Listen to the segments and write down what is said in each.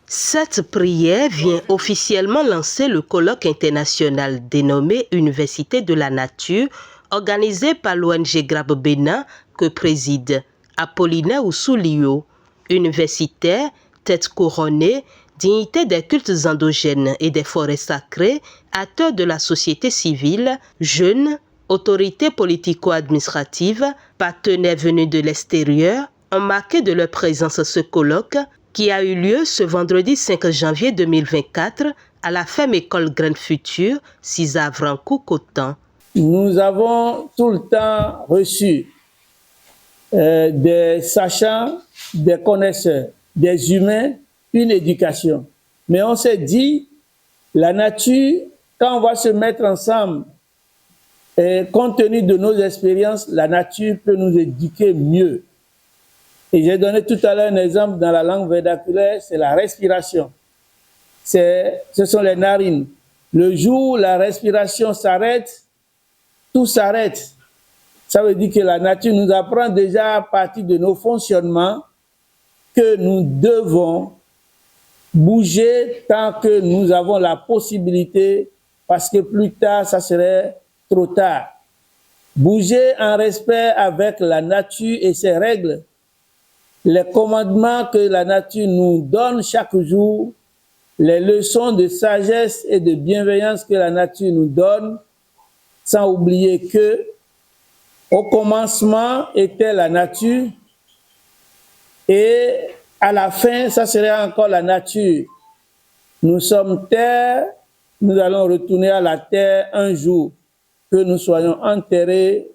Cette prière vient officiellement lancer le colloque international dénommé Université de la Nature, organisé par l'ONG Grabe Bénin que préside Apollinaire Ousoulio, universitaire, tête couronnée, dignité des cultes endogènes et des forêts sacrées, acteur de la société civile, jeunes, autorités politico-administratives, partenaires venus de l'extérieur, ont marqué de leur présence ce colloque qui a eu lieu ce vendredi 5 janvier 2024 à la ferme école Graines Futures, Cisavrancourt-Cotan. Nous avons tout le temps reçu des sachants, des connaisseurs, des humains, une éducation. Mais on s'est dit, la nature, quand on va se mettre ensemble, et compte tenu de nos expériences, la nature peut nous éduquer mieux. Et j'ai donné tout à l'heure un exemple dans la langue vernaculaire, c'est la respiration. Ce sont les narines. Le jour où la respiration s'arrête, tout s'arrête. Ça veut dire que la nature nous apprend déjà à partir de nos fonctionnements que nous devons bouger tant que nous avons la possibilité, parce que plus tard, ça serait trop tard. Bouger en respect avec la nature et ses règles. Les commandements que la nature nous donne chaque jour, les leçons de sagesse et de bienveillance que la nature nous donne, sans oublier que au commencement était la nature et à la fin, ça serait encore la nature. Nous sommes terre, nous allons retourner à la terre un jour, que nous soyons enterrés,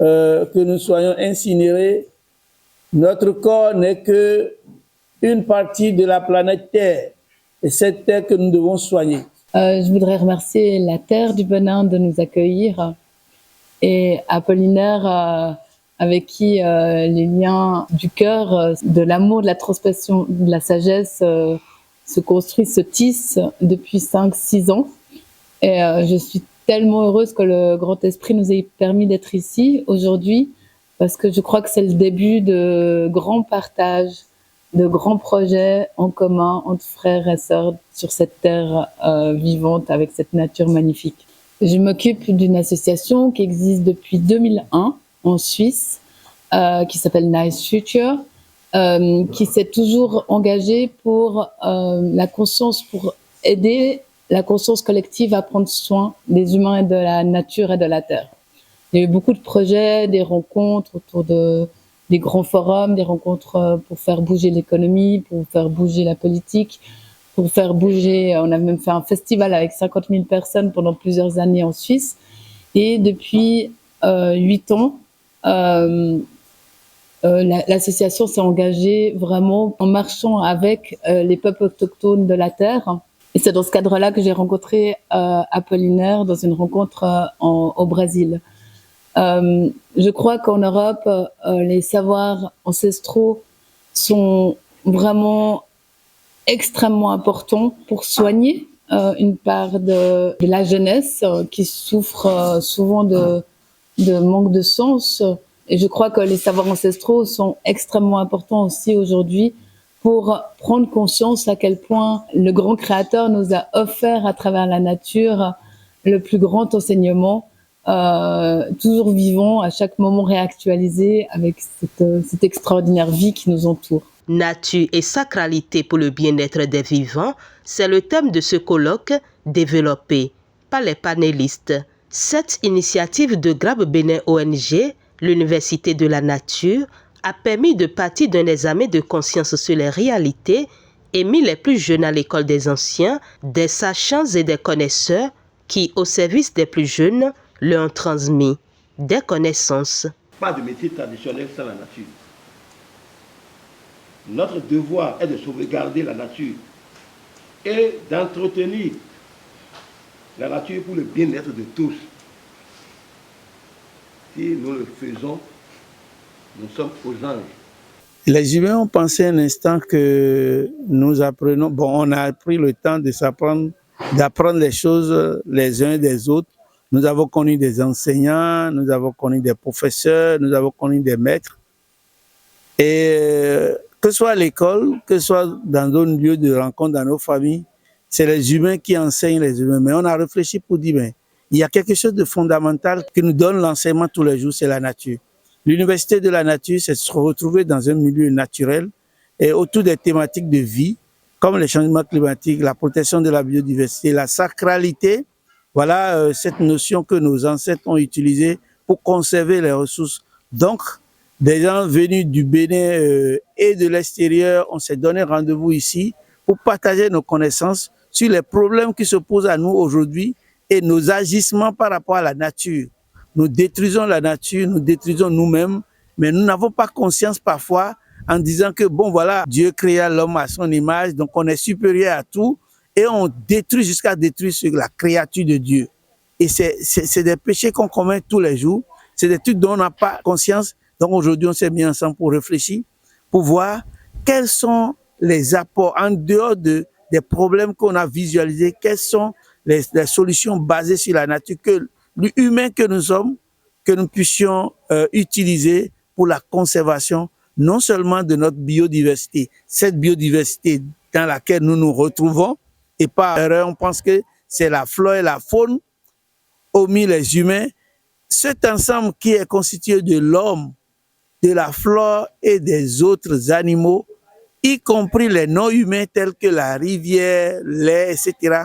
que nous soyons incinérés. Notre corps n'est qu'une partie de la planète Terre et cette terre que nous devons soigner. Je voudrais remercier la Terre du Benin de nous accueillir et Apollinaire avec qui les liens du cœur, de l'amour, de la transmission, de la sagesse se construisent, se tissent depuis 5-6 ans. Et je suis tellement heureuse que le Grand Esprit nous ait permis d'être ici aujourd'hui, parce que je crois que c'est le début de grands partages, de grands projets en commun entre frères et sœurs sur cette terre vivante avec cette nature magnifique. Je m'occupe d'une association qui existe depuis 2001 en Suisse, qui s'appelle Nice Future, qui s'est toujours engagée pour la conscience, pour aider la conscience collective à prendre soin des humains et de la nature et de la terre. Il y a eu beaucoup de projets, des rencontres autour des grands forums, des rencontres pour faire bouger l'économie, pour faire bouger la politique, pour faire bouger, on a même fait un festival avec 50 000 personnes pendant plusieurs années en Suisse. Et depuis 8 ans, l'association s'est engagée vraiment en marchant avec les peuples autochtones de la terre. Et c'est dans ce cadre-là que j'ai rencontré Apollinaire dans une rencontre au Brésil. Je crois qu'en Europe, les savoirs ancestraux sont vraiment extrêmement importants pour soigner une part de la jeunesse qui souffre souvent de manque de sens. Et je crois que les savoirs ancestraux sont extrêmement importants aussi aujourd'hui pour prendre conscience à quel point le grand créateur nous a offert à travers la nature le plus grand enseignement, toujours vivant, à chaque moment réactualisé avec cette extraordinaire vie qui nous entoure. Nature et sacralité pour le bien-être des vivants, c'est le thème de ce colloque développé par les panélistes. Cette initiative de Grabe Bénin ONG, l'Université de la Nature, a permis de partir d'un examen de conscience sur les réalités et mis les plus jeunes à l'école des anciens, des sachants et des connaisseurs qui, au service des plus jeunes, leur ont transmis des connaissances. Pas de métier traditionnel sans la nature. Notre devoir est de sauvegarder la nature et d'entretenir la nature pour le bien-être de tous. Si nous le faisons, nous sommes aux anges. Les humains ont pensé un instant que nous apprenons, on a pris le temps de s'apprendre d'apprendre les choses les uns des autres. Nous avons connu des enseignants, nous avons connu des professeurs, nous avons connu des maîtres. Et que ce soit à l'école, que ce soit dans nos lieux de rencontre, dans nos familles, c'est les humains qui enseignent les humains. Mais on a réfléchi pour dire, ben, il y a quelque chose de fondamental qui nous donne l'enseignement tous les jours, c'est la nature. L'université de la nature, c'est se retrouver dans un milieu naturel et autour des thématiques de vie, comme les changements climatiques, la protection de la biodiversité, la sacralité. Voilà cette notion que nos ancêtres ont utilisée pour conserver les ressources. Donc, des gens venus du Bénin et de l'extérieur, on s'est donné rendez-vous ici pour partager nos connaissances sur les problèmes qui se posent à nous aujourd'hui et nos agissements par rapport à la nature. Nous détruisons la nature, nous détruisons nous-mêmes, mais nous n'avons pas conscience parfois en disant que, bon voilà, Dieu créa l'homme à son image, donc on est supérieur à tout, et on détruit jusqu'à détruire la créature de Dieu. Et c'est des péchés qu'on commet tous les jours, c'est des trucs dont on n'a pas conscience. Donc aujourd'hui, on s'est mis ensemble pour réfléchir, pour voir quels sont les apports en dehors des problèmes qu'on a visualisés, quelles sont les solutions basées sur la nature que l'humain que nous sommes, que nous puissions utiliser pour la conservation non seulement de notre biodiversité, cette biodiversité dans laquelle nous nous retrouvons, et par erreur, on pense que c'est la flore et la faune, omis les humains, cet ensemble qui est constitué de l'homme, de la flore et des autres animaux, y compris les non-humains tels que la rivière, l'air, etc.,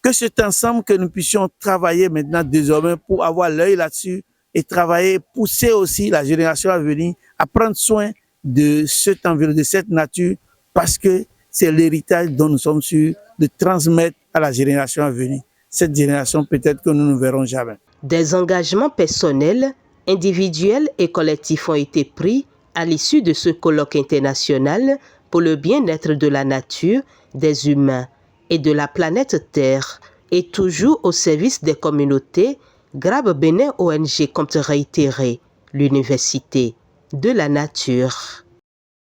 que cet ensemble que nous puissions travailler maintenant désormais pour avoir l'œil là-dessus et travailler, pousser aussi la génération à venir à prendre soin de cet environnement, de cette nature, parce que c'est l'héritage dont nous sommes sûrs de transmettre à la génération à venir. Cette génération peut-être que nous ne verrons jamais. Des engagements personnels, individuels et collectifs ont été pris à l'issue de ce colloque international pour le bien-être de la nature, des humains et de la planète Terre, et toujours au service des communautés. Grabe Bénin ONG compte réitérer l'université de la nature.